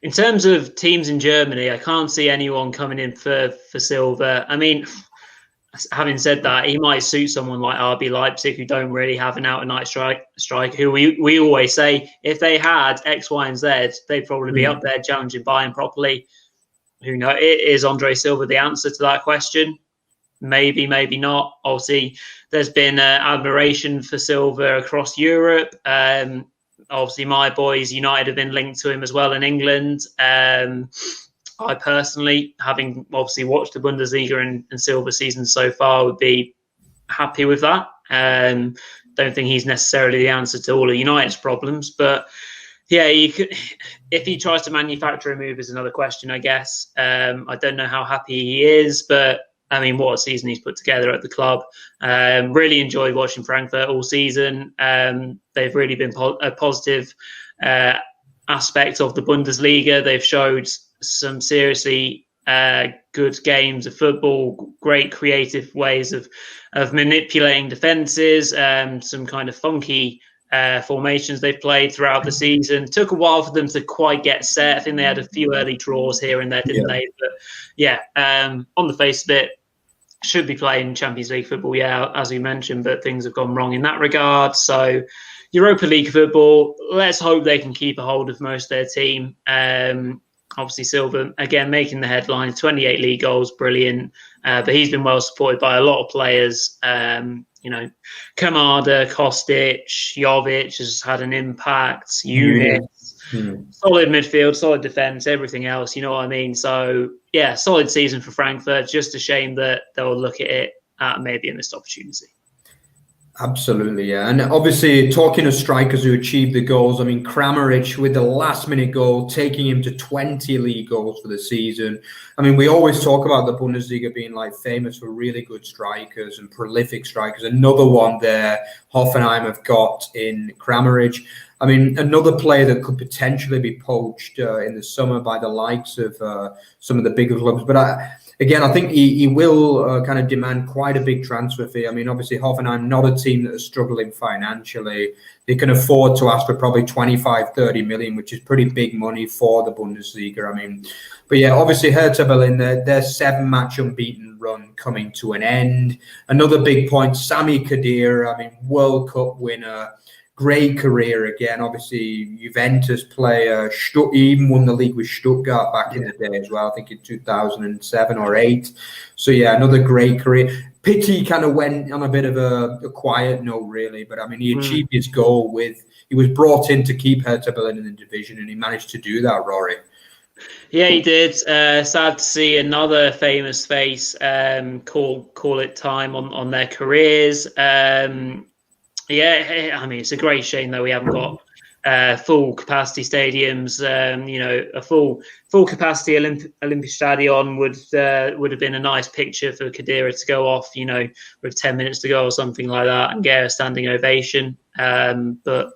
In terms of teams in Germany, I can't see anyone coming in for Silva. I mean, having said that, he might suit someone like RB Leipzig, who don't really have an out-and-out striker, who we always say, if they had X, Y, and Z, they'd probably be up there challenging Bayern properly. Who knows? Is Andre Silva the answer to that question? Maybe, maybe not. Obviously, there's been admiration for Silva across Europe. Obviously, my boys, United, have been linked to him as well in England. I personally, having obviously watched the Bundesliga and Silva season so far, would be happy with that. Don't think he's necessarily the answer to all of United's problems, but Yeah, you could. If he tries to manufacture a move, is another question, I guess. I don't know how happy he is, but I mean, what a season he's put together at the club. Really enjoyed watching Frankfurt all season. They've really been a positive aspect of the Bundesliga. They've showed some seriously good games of football, great creative ways of manipulating defenses, some kind of funky formations they've played throughout the season. Took a while for them to quite get set. I think they had a few early draws here and there, didn't they? But yeah, on the face of it, should be playing Champions League football, as we mentioned, but things have gone wrong in that regard. So Europa League football, let's hope they can keep a hold of most of their team. Obviously, Silva, again, making the headlines, 28 league goals, brilliant. But he's been well supported by a lot of players. Kamada, Kostic, Jovic has had an impact, Younes, solid midfield, solid defence, everything else, you know what I mean? So, yeah, solid season for Frankfurt. Just a shame that they'll look at it maybe a missed opportunity. Absolutely, yeah. And obviously, talking of strikers who achieved the goals, I mean, Kramaric with the last-minute goal, taking him to 20 league goals for the season. I mean, we always talk about the Bundesliga being like famous for really good strikers and prolific strikers. Another one there, Hoffenheim have got in Kramaric. I mean, another player that could potentially be poached in the summer by the likes of some of the bigger clubs. But Again, I think he will kind of demand quite a big transfer fee. I mean, obviously, Hoffenheim, not a team that is struggling financially. They can afford to ask for probably 25, 30 million, which is pretty big money for the Bundesliga. I mean, but yeah, obviously, Hertha Berlin, their 7-match unbeaten run coming to an end. Another big point, Sami Khedira, I mean, World Cup winner. Great career again. Obviously, Juventus player. He even won the league with Stuttgart back in the day as well. I think in 2007 or 8. So yeah, another great career. Pity kind of went on a bit of a quiet note, really. But I mean, he achieved his goal he was brought in to keep Hertha Berlin in the division, and he managed to do that, Rory. Yeah, he did. Sad to see another famous face call it time on their careers. Yeah, I mean, it's a great shame that we haven't got full capacity stadiums. A full capacity Olympic Stadion would have been a nice picture for Khedira to go off, with 10 minutes to go or something like that and get a standing ovation. But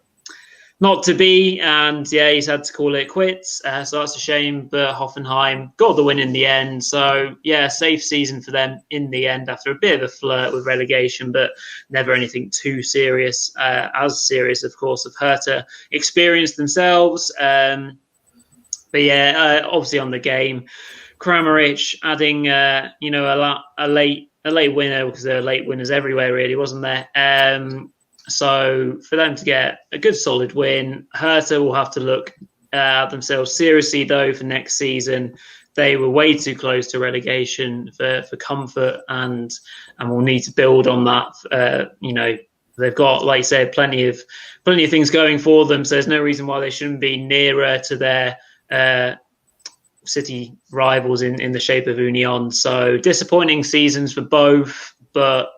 not to be, and yeah, he's had to call it quits. So that's a shame. But Hoffenheim got the win in the end. So yeah, safe season for them in the end after a bit of a flirt with relegation, but never anything too serious. As serious, of course, of Hertha experienced themselves. But yeah, obviously on the game, Kramaric adding a late winner, because there are late winners everywhere, really, wasn't there? So for them to get a good solid win, Hertha will have to look at themselves seriously, though, for next season. They were way too close to relegation for comfort, and will need to build on that. They've got, like I said, plenty of things going for them. So there's no reason why they shouldn't be nearer to their city rivals in the shape of Union. So disappointing seasons for both, but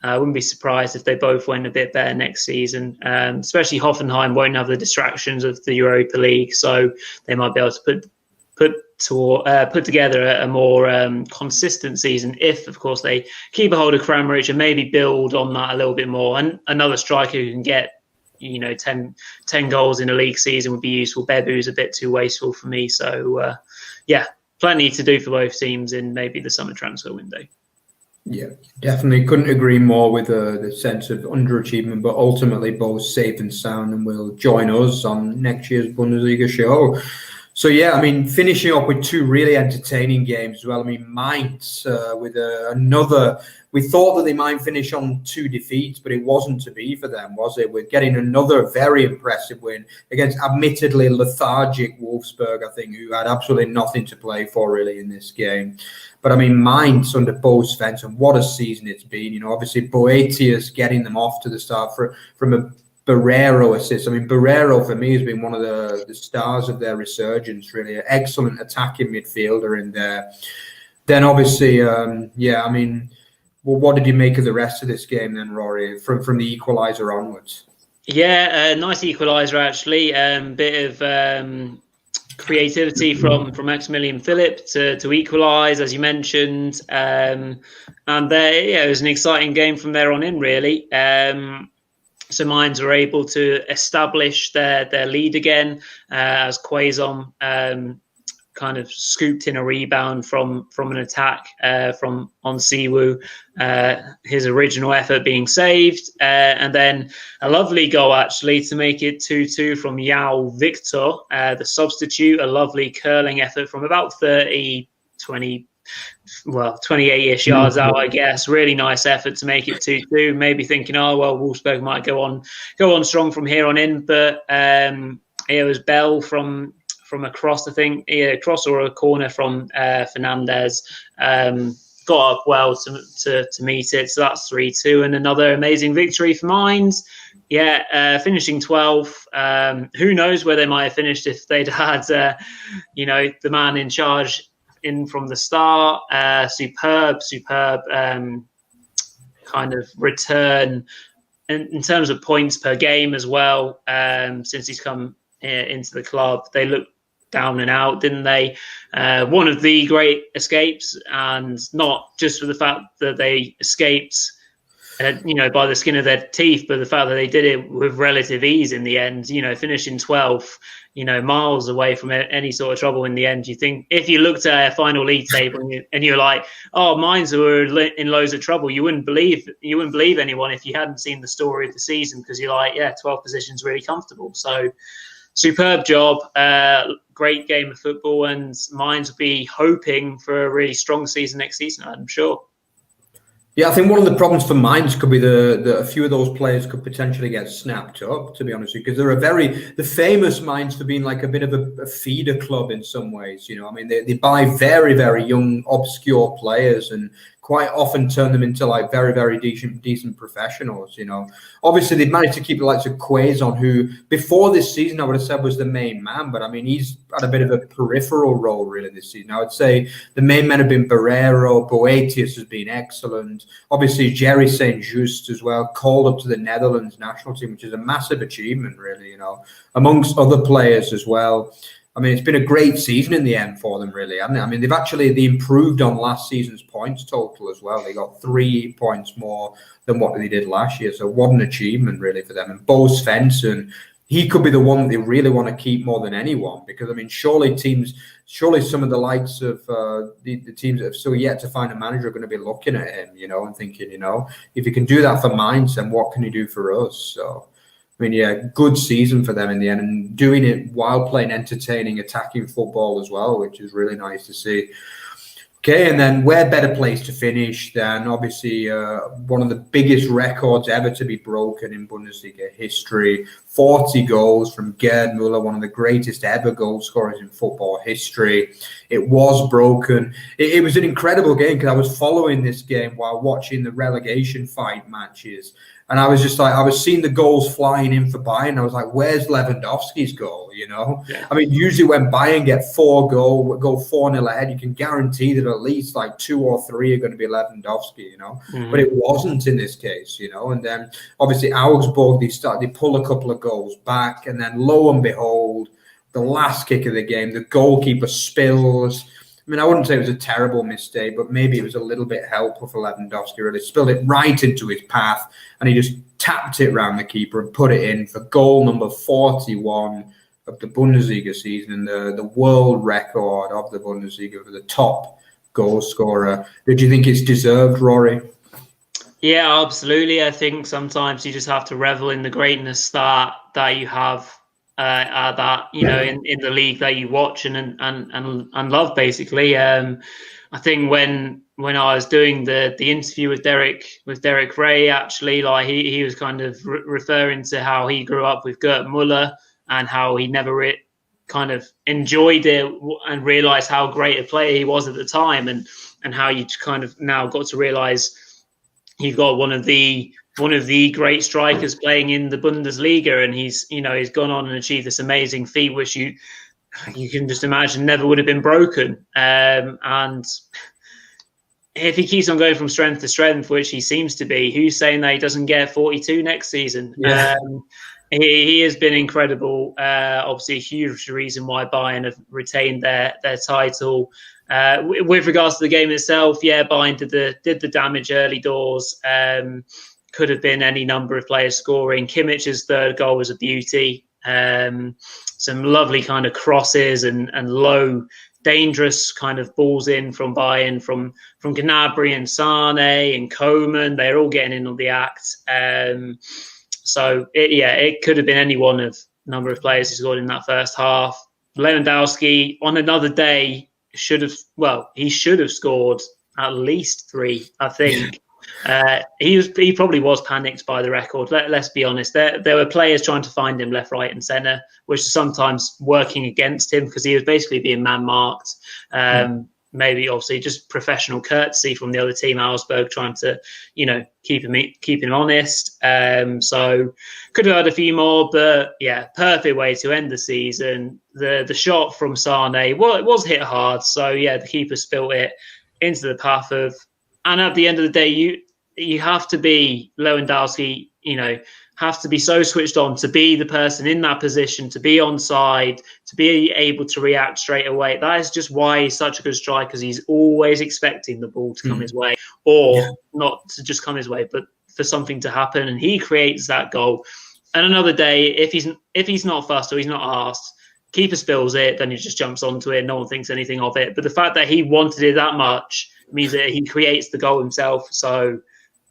I wouldn't be surprised if they both went a bit better next season. Especially Hoffenheim won't have the distractions of the Europa League, so they might be able to put together a more consistent season if, of course, they keep a hold of Kramaric and maybe build on that a little bit more. And another striker who can get 10 goals in a league season would be useful. Bebu's a bit too wasteful for me. So yeah, plenty to do for both teams in maybe the summer transfer window. Yeah, definitely couldn't agree more with the sense of underachievement, but ultimately both safe and sound, and will join us on next year's Bundesliga show. So yeah, I mean, finishing up with 2 really entertaining games as well. I mean, Mainz with another. We thought that they might finish on 2 defeats, but it wasn't to be for them, was it? We're getting another very impressive win against admittedly lethargic Wolfsburg, I think, who had absolutely nothing to play for really in this game. But I mean, Mainz under Bo Svensson, what a season it's been. Obviously Boetius getting them off to the start from a Barrero assist. I mean, Barrero for me has been one of the stars of their resurgence, really. An excellent attacking midfielder in there. Then obviously, I mean, well, what did you make of the rest of this game then, Rory, from the equaliser onwards? Yeah, nice equaliser actually. Bit of creativity from Maximilian Philipp to equalise, as you mentioned. And it was an exciting game from there on in, really. So Mainz were able to establish their lead again as Quaison kind of scooped in a rebound from an attack from Onsiwu, his original effort being saved, and then a lovely goal actually to make it 2-2 from Yao Victor, the substitute, a lovely curling effort from about 28-ish yards out, I guess. Really nice effort to make it 2-2. Maybe thinking, oh well, Wolfsburg might go on strong from here on in, but it was Bell from across, I think, a cross or a corner from Fernandez. Got up well to meet it. So that's 3-2 and another amazing victory for Mainz. Yeah, finishing 12th. Who knows where they might have finished if they'd had, the man in charge in from the start. Superb kind of return in terms of points per game as well. Since he's come into the club, they look down and out, didn't they? One of the great escapes, and not just for the fact that they escaped, by the skin of their teeth, but the fact that they did it with relative ease in the end. Finishing 12th, miles away from any sort of trouble in the end. You think if you looked at a final league table and you're like, oh, Mainz were in loads of trouble, you wouldn't believe anyone if you hadn't seen the story of the season, because you're like, yeah, 12th position's really comfortable. So superb job, great game of football, and Mainz will be hoping for a really strong season next season, I'm sure. Yeah, I think one of the problems for Mainz could be a few of those players could potentially get snapped up, to be honest with you, because they're the famous Mainz for being like a bit of a feeder club in some ways. They buy very, very young, obscure players and quite often turn them into like very, very decent professionals. Obviously they've managed to keep the likes of Quaison, who before this season I would have said was the main man, but he's had a bit of a peripheral role really this season. I would say the main men have been Barreiro, Boetius has been excellent. Obviously Jerry St. Just as well, called up to the Netherlands national team, which is a massive achievement really, amongst other players as well. It's been a great season in the end for them, really, hasn't it? They improved on last season's points total as well. They got 3 points more than what they did last year. So what an achievement, really, for them. And Bo Svensson, he could be the one that they really want to keep more than anyone, because, surely some of the likes of the teams that have still yet to find a manager are going to be looking at him, and thinking, if you can do that for Mainz, then what can you do for us? So, good season for them in the end, and doing it while playing entertaining, attacking football as well, which is really nice to see. Okay, and then where better place to finish than obviously one of the biggest records ever to be broken in Bundesliga history. 40 goals from Gerd Müller, one of the greatest ever goal scorers in football history. It was broken. It was an incredible game, because I was following this game while watching the relegation fight matches. And I was just like, I was seeing the goals flying in for Bayern. I was like, where's Lewandowski's goal? Yeah. Usually when Bayern go 4-0 ahead, you can guarantee that at least like 2 or 3 are going to be Lewandowski, Mm-hmm. But it wasn't in this case, And then obviously Augsburg, they pull a couple of goals back, and then lo and behold, the last kick of the game, the goalkeeper spills. I wouldn't say it was a terrible mistake, but maybe it was a little bit helpful for Lewandowski. Really spilled it right into his path, and he just tapped it around the keeper and put it in for goal number 41 of the Bundesliga season, and the world record of the Bundesliga for the top goal scorer. Did you think it's deserved, Rory? Yeah, absolutely. I think sometimes you just have to revel in the greatness that you have. In the league that you watch and love, basically. I think when I was doing the interview with Derek Ray, actually, like he was kind of referring to how he grew up with Gerd Müller and how he never kind of enjoyed it and realized how great a player he was at the time, and how you kind of now got to realize you've got one of the great strikers playing in the Bundesliga, and he's gone on and achieved this amazing feat, which you can just imagine never would have been broken. And if he keeps on going from strength to strength, which he seems to be, who's saying that he doesn't get 42 next season? Yeah. He has been incredible. Obviously, a huge reason why Bayern have retained their title. With regards to the game itself, Bayern did the damage early doors. Could have been any number of players scoring. Kimmich's third goal was a beauty. Some lovely kind of crosses and low, dangerous kind of balls in from Bayern, from Gnabry and Sane and Koeman. They're all getting in on the act. So it could have been any one of number of players who scored in that first half. Lewandowski on another day should have scored at least 3, I think. He probably was panicked by the record. Let's be honest. There were players trying to find him left, right, and centre, which is sometimes working against him because he was basically being man marked. Maybe obviously just professional courtesy from the other team, Augsburg, trying to keep him honest. So could have had a few more, but perfect way to end the season. The shot from Sane, it was hit hard. So the keeper spilt it into the path of. And at the end of the day, you have to be Lewandowski, have to be so switched on to be the person in that position, to be onside, to be able to react straight away. That is just why he's such a good striker, because he's always expecting the ball to come his way, or not to just come his way, but for something to happen. And he creates that goal. And another day, if he's not fussed or he's not asked, keeper spills it, then he just jumps onto it. No one thinks anything of it. But the fact that he wanted it that much means that he creates the goal himself. So,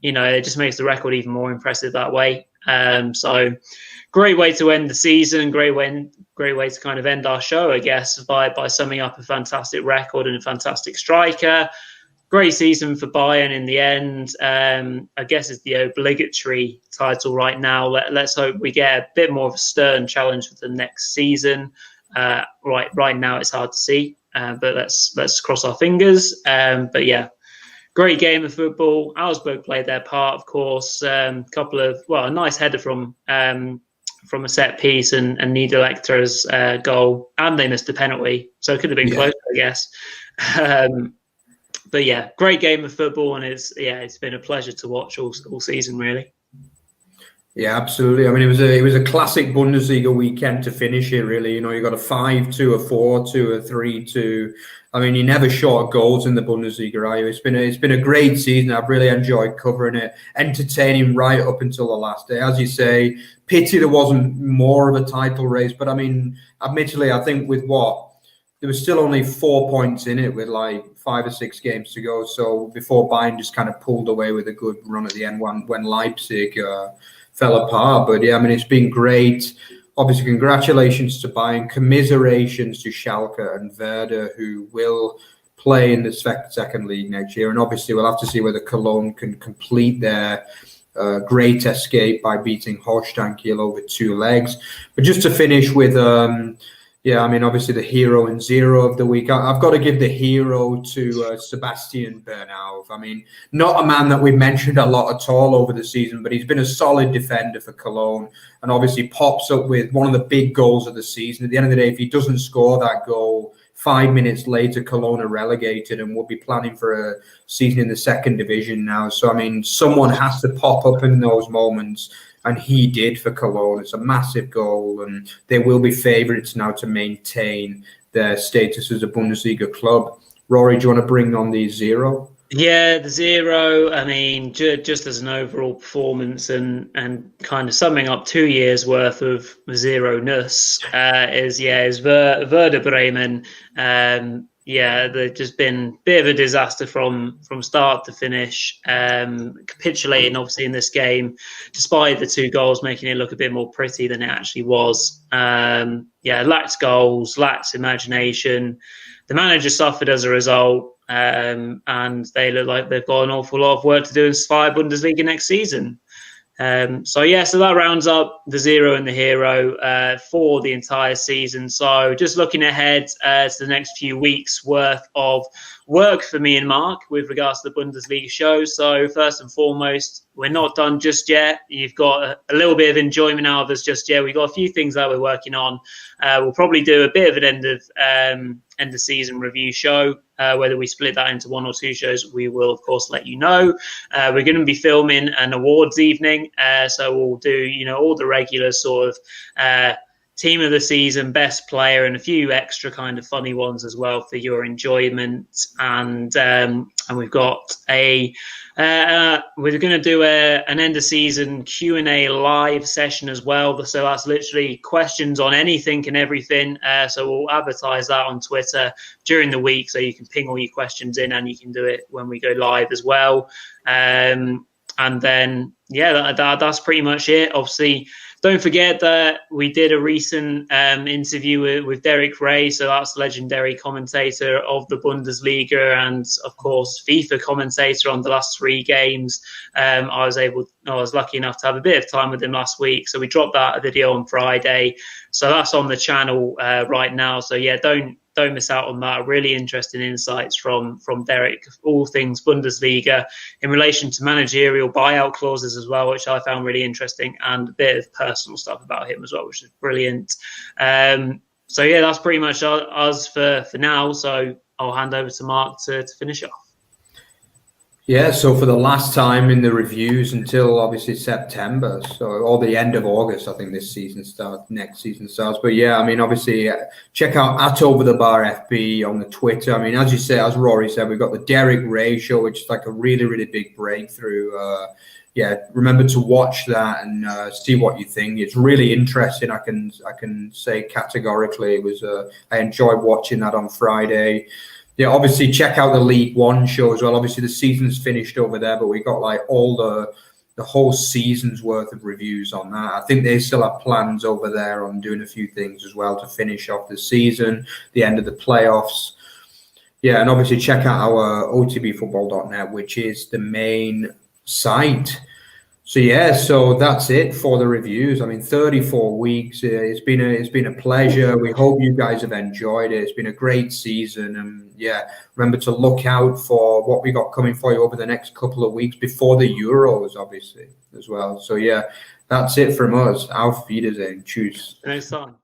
it just makes the record even more impressive that way. So great way to end the season, great way to kind of end our show, I guess, by summing up a fantastic record and a fantastic striker. Great season for Bayern in the end. I guess it's the obligatory title right now. Let's hope we get a bit more of a stern challenge for the next season. Right now it's hard to see. But let's cross our fingers. Great game of football. Augsburg played their part, of course. A nice header from a set piece and Niederlechter's goal, and they missed a penalty, so it could have been closer, I guess. Great game of football, and it's been a pleasure to watch all season, really. Yeah, absolutely. I mean, it was a classic Bundesliga weekend to finish it, really. You got a 5-2, a 4-2, a 3-2. I mean, you never short goals in the Bundesliga, right? It's been a great season. I've really enjoyed covering it, entertaining right up until the last day. As you say, pity there wasn't more of a title race, but I mean, admittedly, I think there was still only 4 points in it with like 5 or 6 games to go. So before Bayern just kind of pulled away with a good run at the end when Leipzig fell apart. But it's been great. Obviously, congratulations to Bayern, commiserations to Schalke and Werder, who will play in the second league next year. And obviously, we'll have to see whether Köln can complete their great escape by beating Holstein Kiel over 2 legs. But just to finish with, obviously the hero and zero of the week. I've got to give the hero to Sebastian Bernau. I mean, not a man that we've mentioned a lot at all over the season, but he's been a solid defender for Cologne and obviously pops up with one of the big goals of the season. At the end of the day, if he doesn't score that goal, 5 minutes later, Cologne are relegated and will be planning for a season in the second division now. So, I mean, someone has to pop up in those moments. And he did for Cologne. It's a massive goal, and they will be favourites now to maintain their status as a Bundesliga club. Rory, do you want to bring on the zero? Yeah, the zero. I mean, just as an overall performance and kind of summing up 2 years worth of zero-ness is Werder Bremen. They've just been a bit of a disaster from start to finish, capitulating obviously in this game, despite the 2 goals making it look a bit more pretty than it actually was. Lacked goals, lacked imagination. The manager suffered as a result, and they look like they've got an awful lot of work to do in Zweite Bundesliga next season. So that rounds up the zero and the hero for the entire season. So just looking ahead to the next few weeks worth of work for me and Mark with regards to the Bundesliga show. So first and foremost, we're not done just yet. You've got a little bit of enjoyment out of us just yet. We've got a few things that we're working on. We'll probably do a bit of an end of season review show. Whether we split that into 1 or 2 shows, we will of course let you know. We're going to be filming an awards evening, so we'll do all the regular sort of team of the season, best player, and a few extra kind of funny ones as well for your enjoyment. And we've got we're going to do an end of season Q&A live session as well. So that's literally questions on anything and everything. So we'll advertise that on Twitter during the week, so you can ping all your questions in, and you can do it when we go live as well. And then that's pretty much it. Obviously, don't forget that we did a recent interview with Derek Ray. So that's legendary commentator of the Bundesliga and, of course, FIFA commentator on the last 3 games. I was lucky enough to have a bit of time with him last week. So we dropped that video on Friday. So that's on the channel right now. So yeah, don't miss out on that. Really interesting insights from Derek, all things Bundesliga in relation to managerial buyout clauses as well, which I found really interesting, and a bit of personal stuff about him as well, which is brilliant. So yeah, that's pretty much us for now. So I'll hand over to Mark to finish off. Yeah, so for the last time in the reviews until obviously September, or the end of August, I think next season starts. But yeah, I mean, obviously check out @OverTheBarFB on the Twitter. I mean, as you say, as Rory said, we've got the Derek Ray show, which is like a really, really big breakthrough. Remember to watch that and see what you think. It's really interesting. I can say categorically it was. I enjoyed watching that on Friday. Yeah, obviously check out the League One show as well. Obviously the season's finished over there, but we got like all the whole season's worth of reviews on that. I think they still have plans over there on doing a few things as well to finish off the season, the end of the playoffs. Yeah, and obviously check out our otbfootball.net, which is the main site. So yeah, so that's it for the reviews. I mean, 34 weeks. It's been a pleasure. We hope you guys have enjoyed it. It's been a great season, and yeah, remember to look out for what we got coming for you over the next couple of weeks before the Euros, obviously as well. So yeah, that's it from us. Auf Wiedersehen. Tschüss. Nice on.